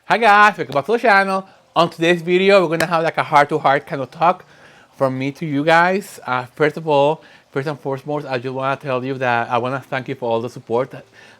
Hi guys, welcome back to the channel. On today's video, we're gonna have like a heart-to-heart kind of talk from me to you guys. First of all, first and foremost, I just wanna tell you that I wanna thank you for all the support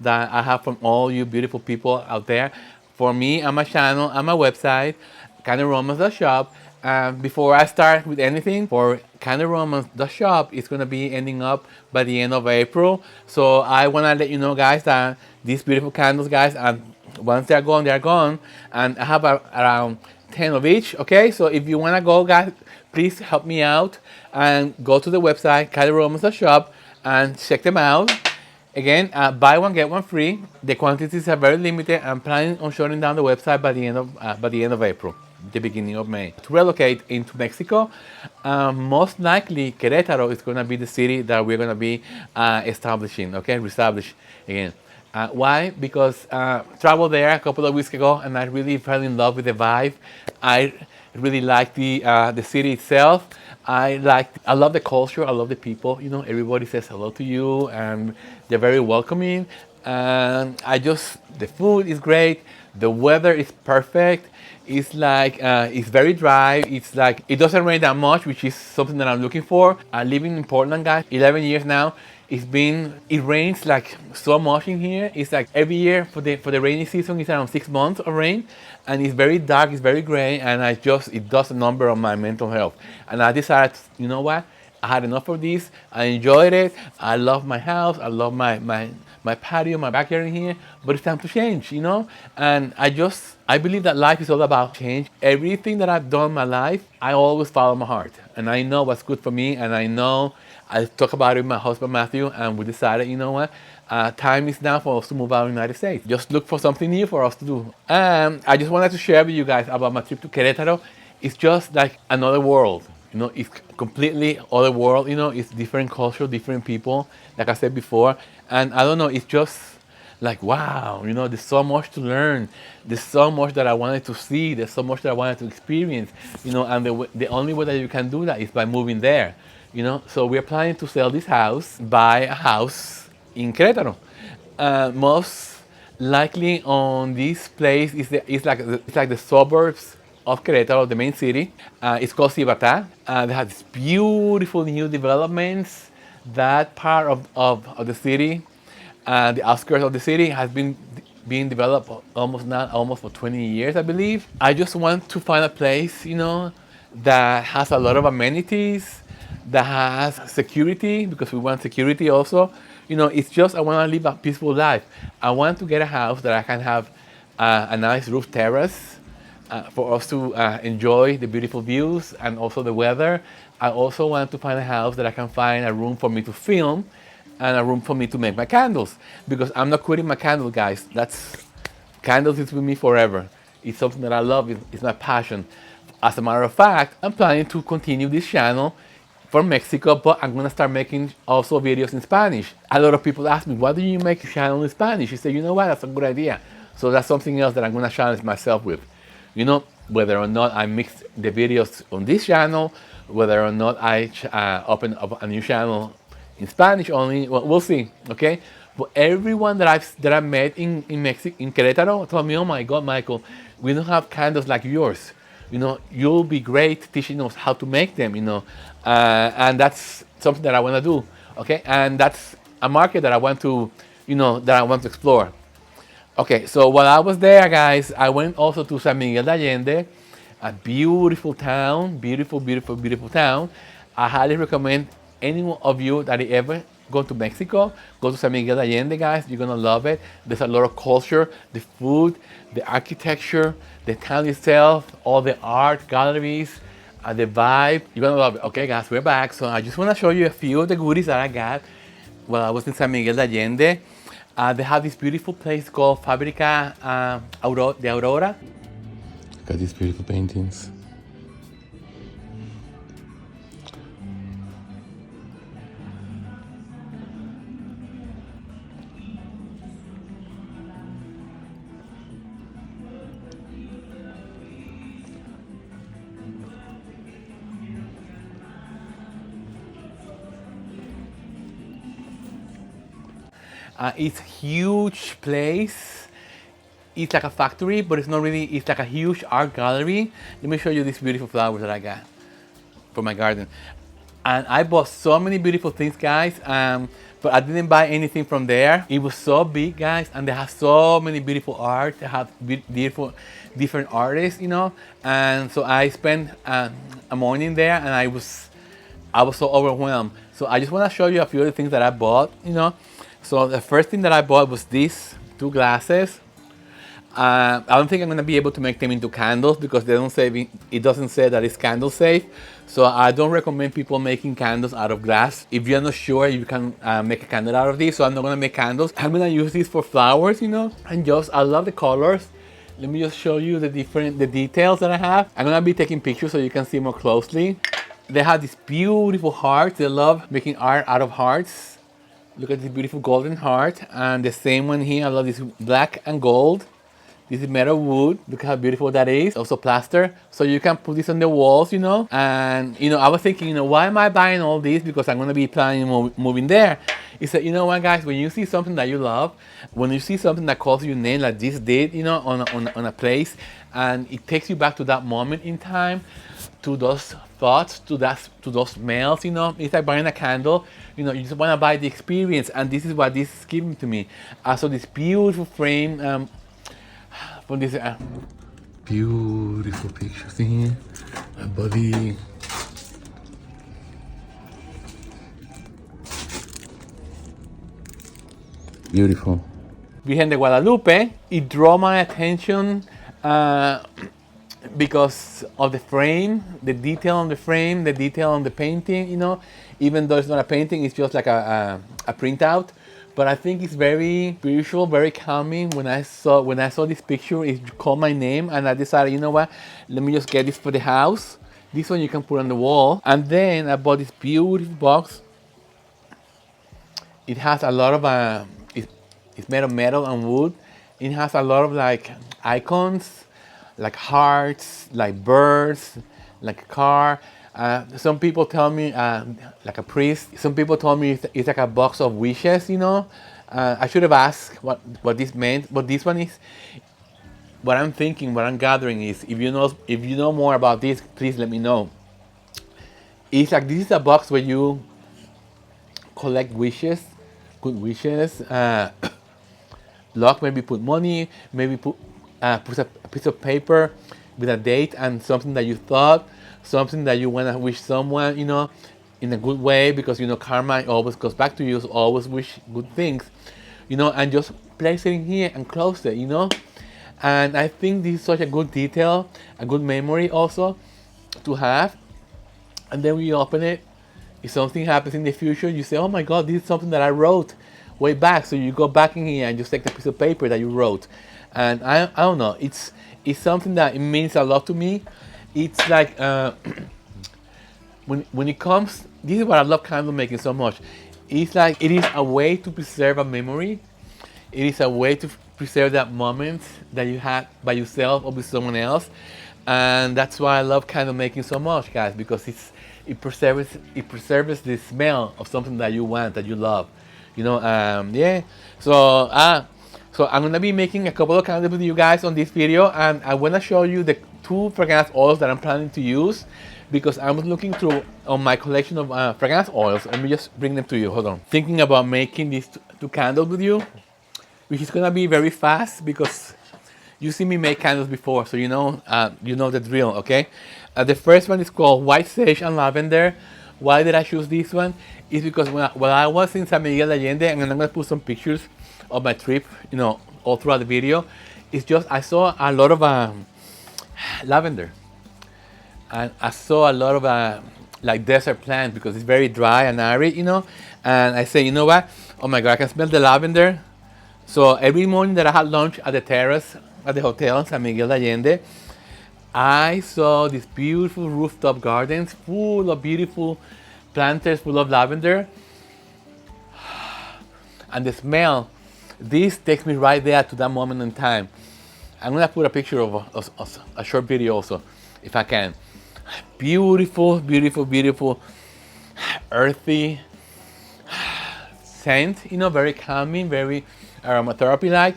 that I have from all you beautiful people out there. For me and my channel and my website, candleromance.shop. Before I start with anything, for candleromance.shop, it's gonna be ending up by the end of April. So I wanna let you know, guys, that these beautiful candles, guys, and once they're gone, they're gone. And I have around 10 of each, okay? So if you wanna go, guys, please help me out and go to the website, candleromance.shop, and check them out. Again, buy one, get one free. The quantities are very limited. I'm planning on shutting down the website by the end of April, the beginning of May. To relocate into Mexico, most likely Querétaro is gonna be the city that we're gonna be establishing, okay? Reestablish again. Why? Because traveled there a couple of weeks ago, and I really fell in love with the vibe. I really like the city itself. I love the culture. I love the people. You know, everybody says hello to you, and they're very welcoming. And the food is great. The weather is perfect. It's like it's very dry. It's like it doesn't rain that much, which is something that I'm looking for. Living in Portland, guys, 11 years now. It rains like so much in here. It's like every year for the rainy season it's around 6 months of rain, and it's very dark, it's very gray, and it does a number on my mental health. And I decided, you know what? I had enough of this. I enjoyed it. I love my house. I love my patio, my backyard in here. But it's time to change, you know? And I believe that life is all about change. Everything that I've done in my life, I always follow my heart. And I know what's good for me. And I know I talk about it with my husband Matthew, and we decided, you know what? Time is now for us to move out of the United States. Just look for something new for us to do. I just wanted to share with you guys about my trip to Querétaro. It's just like another world. You know, it's completely other world. You know, it's different culture, different people. Like I said before, and I don't know. It's just like wow. You know, there's so much to learn. There's so much that I wanted to see. There's so much that I wanted to experience. You know, and the only way that you can do that is by moving there. You know, so we're planning to sell this house, buy a house in Querétaro. Most likely on this place it's like the suburbs of Querétaro, the main city. It's called Cibata. They have these beautiful new developments. That part of the city, the outskirts of the city, has been being developed almost for 20 years, I believe. I just want to find a place, you know, that has a lot of amenities, that has security, because we want security also. You know, it's just I want to live a peaceful life. I want to get a house that I can have a nice roof terrace for us to enjoy the beautiful views and also the weather. I also want to find a house that I can find a room for me to film and a room for me to make my candles, because I'm not quitting my candle, guys. Candles is with me forever. It's something that I love. It's my passion. As a matter of fact, I'm planning to continue this channel from Mexico, but I'm gonna start making also videos in Spanish. A lot of people ask me, why do you make a channel in Spanish? You say, you know what, that's a good idea. So that's something else that I'm gonna challenge myself with. You know, whether or not I mix the videos on this channel, whether or not I open up a new channel in Spanish only, well, we'll see, okay? But everyone that I met in Mexico, in Querétaro, told me, oh my God, Michael, we don't have candles like yours. You know, you'll be great teaching us how to make them, you know. And that's something that I want to do, okay? And that's a market that I want to, you know, that I want to explore. Okay, so while I was there, guys, I went also to San Miguel de Allende, a beautiful town, beautiful, beautiful, beautiful town. I highly recommend any of you that ever go to Mexico, go to San Miguel de Allende, guys. You're gonna love it. There's a lot of culture, the food, the architecture, the town itself, all the art galleries, the vibe. You're gonna love it. Okay, guys, we're back. So I just wanna show you a few of the goodies that I got while I was in San Miguel de Allende. They have this beautiful place called Fabrica de Aurora. Got these beautiful paintings. It's huge place. it's like a factory, but it's not really, it's like a huge art gallery. Let me show you these beautiful flowers that I got for my garden. And I bought so many beautiful things, guys, but I didn't buy anything from there. It was so big, guys, and they have so many beautiful art. They have beautiful, different artists, you know. And so I spent a morning there, and I was so overwhelmed. So I just want to show you a few of the things that I bought, you know. So the first thing that I bought was these two glasses. I don't think I'm gonna be able to make them into candles because they don't say, it doesn't say that it's candle safe. So I don't recommend people making candles out of glass. If you're not sure, you can make a candle out of these. So I'm not gonna make candles. I'm gonna use these for flowers, you know, and just, I love the colors. Let me just show you the details that I have. I'm gonna be taking pictures so you can see more closely. They have these beautiful hearts. They love making art out of hearts. Look at this beautiful golden heart. And the same one here, I love this black and gold. This is metal wood. Look how beautiful that is. Also plaster. So you can put this on the walls, you know. And, you know, I was thinking, you know, why am I buying all these? Because I'm going to be planning on moving there. It's that, you know what, guys, when you see something that you love, when you see something that calls your name like this did, you know, on a place, and it takes you back to that moment in time, to those thoughts, to those smells, you know. It's like buying a candle. You know, you just want to buy the experience. And this is what this is giving to me. So this beautiful frame, from this beautiful pictures in here. My body. Beautiful. Virgen de Guadalupe. It drew my attention because of the frame, the detail on the frame, the detail on the painting, you know. Even though it's not a painting, it's just like a printout. But I think it's very spiritual, very calming. When I saw this picture, it called my name, and I decided, you know what? Let me just get this for the house. This one you can put on the wall. And then I bought this beautiful box. It has a lot of it's made of metal and wood. It has a lot of like icons, like hearts, like birds, like a car. Some people tell me, like a priest, some people told me it's like a box of wishes, you know. I should have asked what this meant, but this one is, what I'm thinking, what I'm gathering is, if you know more about this, please let me know. It's like, this is a box where you collect wishes, good wishes, luck, maybe put money, maybe put a piece of paper with a date and something that you thought, something that you want to wish someone, you know, in a good way, because, you know, karma always goes back to you, so always wish good things, you know, and just place it in here and close it, you know. And I think this is such a good detail, a good memory also to have. And then when you open it, if something happens in the future, you say, oh my God, this is something that I wrote way back. So you go back in here and just take the piece of paper that you wrote. And I don't know, it's something that it means a lot to me. It's like, when it comes, this is what I love candle making so much. It's like, it is a way to preserve a memory. It is a way to preserve that moment that you had by yourself or with someone else. And that's why I love candle making so much, guys, because it preserves the smell of something that you want, that you love, you know. Yeah. So I'm gonna be making a couple of candles with you guys on this video, and I wanna show you the 2 fragrance oils that I'm planning to use, because I was looking through on my collection of fragrance oils. Let me just bring them to you. Hold on. Thinking about making these 2 candles with you, which is gonna be very fast because you see me make candles before, so you know the drill, okay? The first one is called White Sage and Lavender. Why did I choose this one? It's because when I was in San Miguel de Allende, and I'm gonna put some pictures of my trip, you know, all throughout the video. It's just, I saw a lot of lavender, and I saw a lot of like desert plants, because it's very dry and arid, you know. And I say, you know what? Oh my God, I can smell the lavender. So every morning that I had lunch at the terrace at the hotel in San Miguel de Allende, I saw these beautiful rooftop gardens full of beautiful planters, full of lavender. And the smell, this takes me right there to that moment in time. I'm gonna put a picture of a short video also, if I can. Beautiful, beautiful, beautiful, earthy scent, you know, very calming, very aromatherapy-like.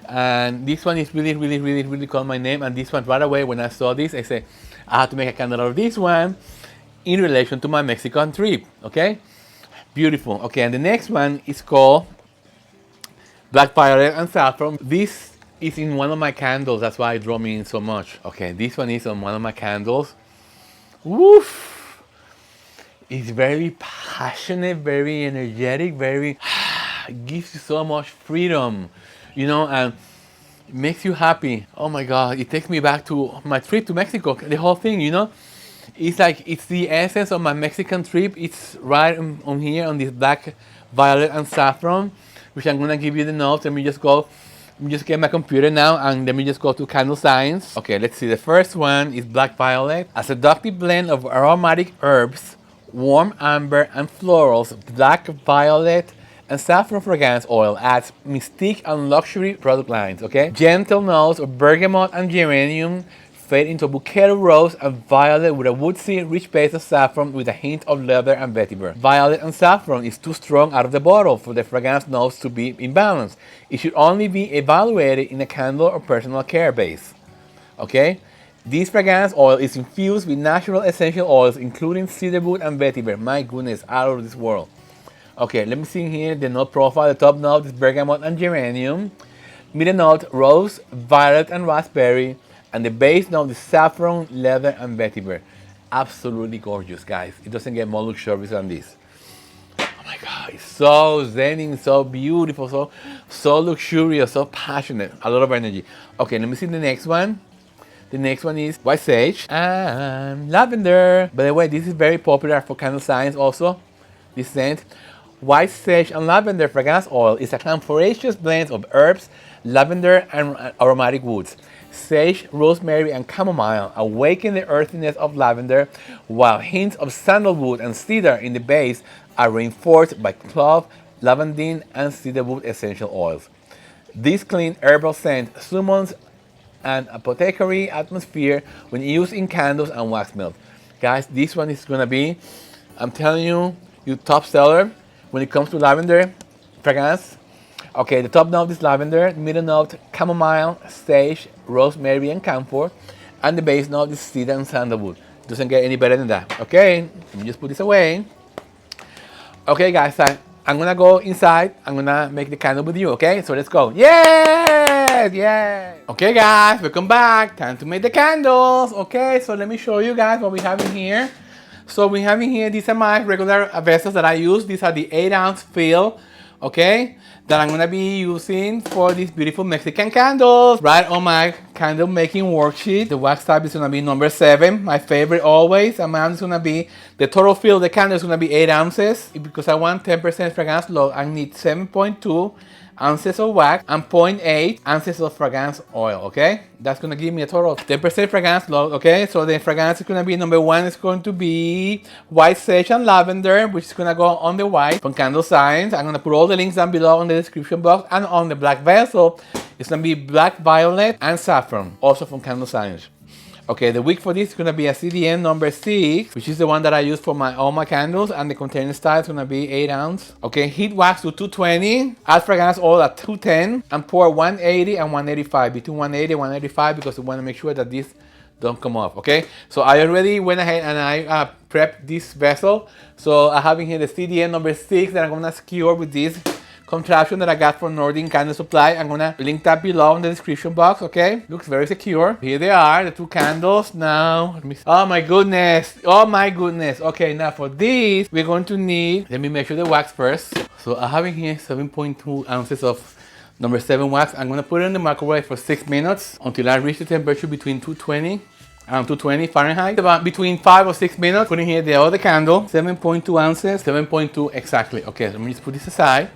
And this one is really called my name. And this one right away when I saw this, I said I have to make a candle out of this one in relation to my Mexican trip. Okay, beautiful. Okay, and the next one is called Black Violet and Saffron. This is in one of my candles. That's why it drew me in so much. Okay, this one is on one of my candles. Woof! It's very passionate, very energetic, very gives you so much freedom, you know, and it makes you happy. Oh my God, it takes me back to my trip to Mexico. The whole thing, you know, it's like it's the essence of my Mexican trip. It's right on here on this black, violet, and saffron, which I'm gonna give you the notes. Let me just go. Let me just get my computer now and let me just go to Candlescience. Okay, let's see. The first one is Black Violet, a seductive blend of aromatic herbs, warm amber, and florals. Black Violet and saffron fragrance oil adds mystique and luxury product lines, okay? Gentle notes of bergamot and geranium fade into a bouquet of rose and violet with a woodsy, rich base of saffron with a hint of leather and vetiver. Violet and saffron is too strong out of the bottle for the fragrance notes to be in balance. It should only be evaluated in a candle or personal care base, okay? This fragrance oil is infused with natural essential oils including cedarwood and vetiver. My goodness, out of this world. Okay, let me see here the note profile. The top note is bergamot and geranium. Middle note, rose, violet, and raspberry. And the base note is saffron, leather, and vetiver. Absolutely gorgeous, guys. It doesn't get more luxurious than this. Oh my God, it's so zenning, so beautiful, so luxurious, so passionate. A lot of energy. Okay, let me see the next one. The next one is white sage and lavender. By the way, this is very popular for Candlescience also. This scent. White sage and lavender fragrance oil is a camphoraceous blend of herbs, lavender, and aromatic woods. Sage, rosemary, and chamomile awaken the earthiness of lavender, while hints of sandalwood and cedar in the base are reinforced by clove, lavandin, and cedarwood essential oils. This clean herbal scent summons an apothecary atmosphere when used in candles and wax melt. Guys, this one is gonna be, I'm telling you, your top seller when it comes to lavender fragrance. Okay, the top note is lavender, middle note chamomile, sage, rosemary, and camphor, and the base note is cedar and sandalwood. Doesn't get any better than that. Okay, let me just put this away. Okay, guys, I'm gonna go inside. I'm gonna make the candle with you. Okay, so let's go. Yes, yes. Okay, guys, welcome back. Time to make the candles. Okay, so let me show you guys what we have in here. So we have in here, these are my regular vessels that I use. These are the 8-ounce fill, okay, that I'm gonna be using for these beautiful Mexican candles. Right on my candle making worksheet, the wax type is gonna be number 7, my favorite always. Amount is gonna be, the total fill of the candle is gonna be 8 ounces. Because I want 10% fragrance load, I need 7.2 ounces of wax and 0.8 ounces of fragrance oil, okay? That's gonna give me a total of 10% fragrance load, okay? So the fragrance is gonna be, number 1 is going to be white sage and lavender, which is gonna go on the white from Candlescience. I'm gonna put all the links down below in the description box, and on the black vessel, it's gonna be black violet and saffron, also from Candlescience. Okay, the wick for this is gonna be a CDN number 6, which is the one that I use for all my candles, and the container style is gonna be 8 ounce. Okay, heat wax to 220, add fragrance oil at 210, and pour 180 and 185, between 180 and 185, because we wanna make sure that this don't come off, okay? So I already went ahead and I prepped this vessel. So I have in here the CDN number 6 that I'm gonna skewer with this contraption that I got from Northern Candle Supply. I'm gonna link that below in the description box, okay? Looks very secure. Here they are, the 2 candles. Now, let me see. Oh my goodness, oh my goodness. Okay, now for this, we're going to need, let me measure the wax first. So I have in here 7.2 ounces of number 7 wax. I'm gonna put it in the microwave for 6 minutes until I reach the temperature between 220 and 220 Fahrenheit. About between 5 or 6 minutes. Putting here the other candle, 7.2 ounces, 7.2 exactly. Okay, let me just put this aside.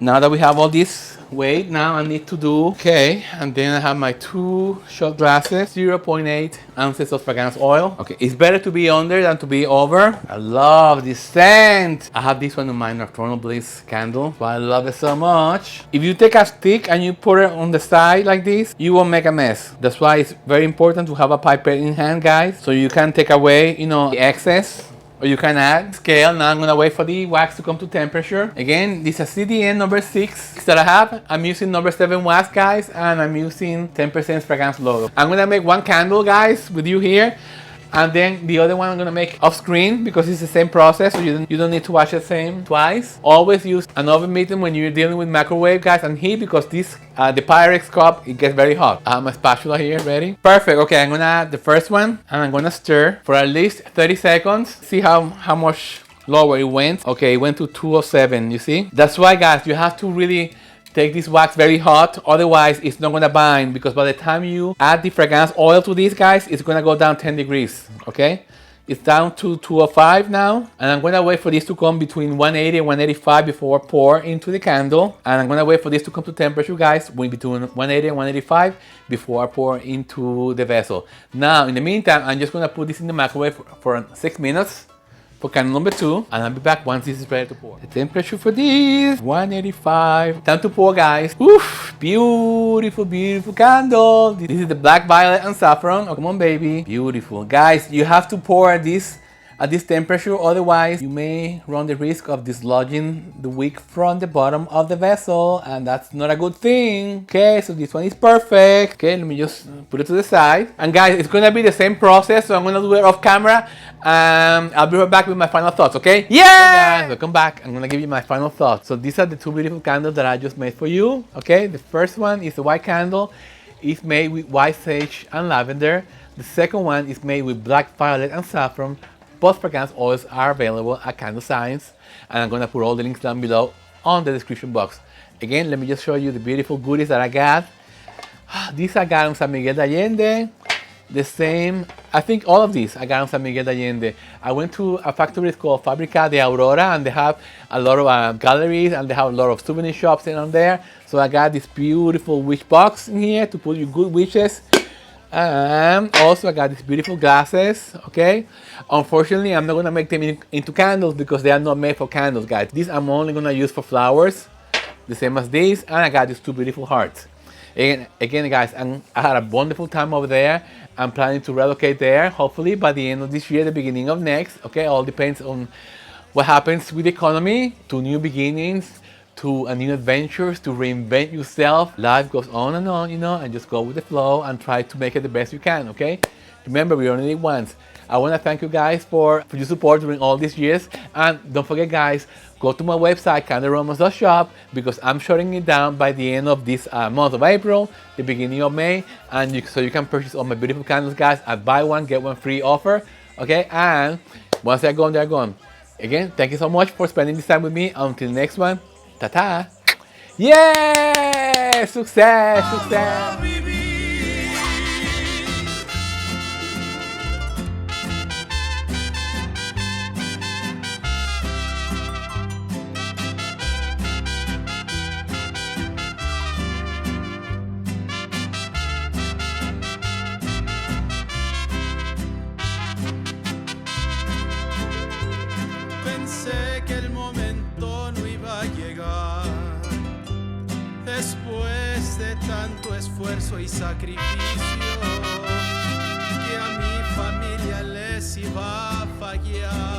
Now that we have all this weight, now I need to do, okay, and then I have my 2 shot glasses, 0.8 ounces of fragrance oil. Okay, it's better to be under than to be over. I love this scent. I have this one in my Nocturnal Bliss candle, but I love it so much. If you take a stick and you put it on the side like this, you won't make a mess. That's why it's very important to have a pipette in hand, guys, so you can take away, you know, the excess. or you can add scale. Now I'm gonna wait for the wax to come to temperature. Again, this is a CDN number 6 that I have. I'm using number 7 wax, guys, and I'm using 10% fragrance logo. I'm gonna make one candle, guys, with you here. And then the other one I'm gonna make off screen because it's the same process, so you don't need to watch the same twice. Always use an oven mitton when you're dealing with microwave, guys, and heat, because this the Pyrex cup, it gets very hot. I have my spatula here ready. Perfect. Okay, I'm gonna add the first one and I'm gonna stir for at least 30 seconds. See how much lower it went. Okay, it went to 207. You see? That's why, guys, you have to really take this wax very hot, otherwise it's not gonna bind, because by the time you add the fragrance oil to these, guys, it's gonna go down 10 degrees, okay? It's down to 205 now, and I'm gonna wait for this to come between 180 and 185 before I pour into the candle. And I'm gonna wait for this to come to temperature, guys, between 180 and 185 before I pour into the vessel. Now, in the meantime, I'm just gonna put this in the microwave for 6 minutes. For candle number 2, and I'll be back once this is ready to pour. The temperature for this, 185. Time to pour, guys. Oof, beautiful, beautiful candle. This is the black violet and saffron. Oh, come on, baby. Beautiful. Guys, you have to pour this at this temperature, otherwise you may run the risk of dislodging the wick from the bottom of the vessel, and that's not a good thing. Okay, so this one is perfect. Okay, let me just put it to the side. And guys, it's gonna be the same process, so I'm gonna do it off camera. I'll be right back with my final thoughts, okay? Yeah! Hey guys, welcome back. I'm gonna give you my final thoughts. So these are the 2 beautiful candles that I just made for you, okay? The first one is the white candle. It's made with white sage and lavender. The second one is made with black violet and saffron. Both fragrance oils are available at Candlescience, and I'm gonna put all the links down below on the description box. Again, let me just show you the beautiful goodies that I got. These I got on San Miguel de Allende. The same, I think all of these I got on San Miguel de Allende. I went to a factory called Fábrica de Aurora, and they have a lot of galleries, and they have a lot of souvenir shops in on there. So I got this beautiful wish box in here to put your good wishes. Also I got these beautiful glasses, okay? Unfortunately, I'm not gonna make them into candles because they are not made for candles, guys. These I'm only gonna use for flowers, the same as these, and I got these 2 beautiful hearts. Again, guys, I had a wonderful time over there. I'm planning to relocate there, hopefully by the end of this year, the beginning of next, okay? All depends on what happens with the economy, to new beginnings, to a new adventures, to reinvent yourself. Life goes on, you know, and just go with the flow and try to make it the best you can, okay? Remember, we only live once. I want to thank you guys for your support during all these years. And don't forget, guys, go to my website, candleromance.shop, because I'm shutting it down by the end of this month of April, the beginning of May. And so you can purchase all my beautiful candles, guys, at buy one, get one free offer, okay? And once they're gone, they're gone. Again, thank you so much for spending this time with me. Until the next one. Ta-ta! Yeah! Success! Success! Pensé que el momento no iba a llegar. Después de tanto esfuerzo y sacrificio, que a mi familia les iba a fallar.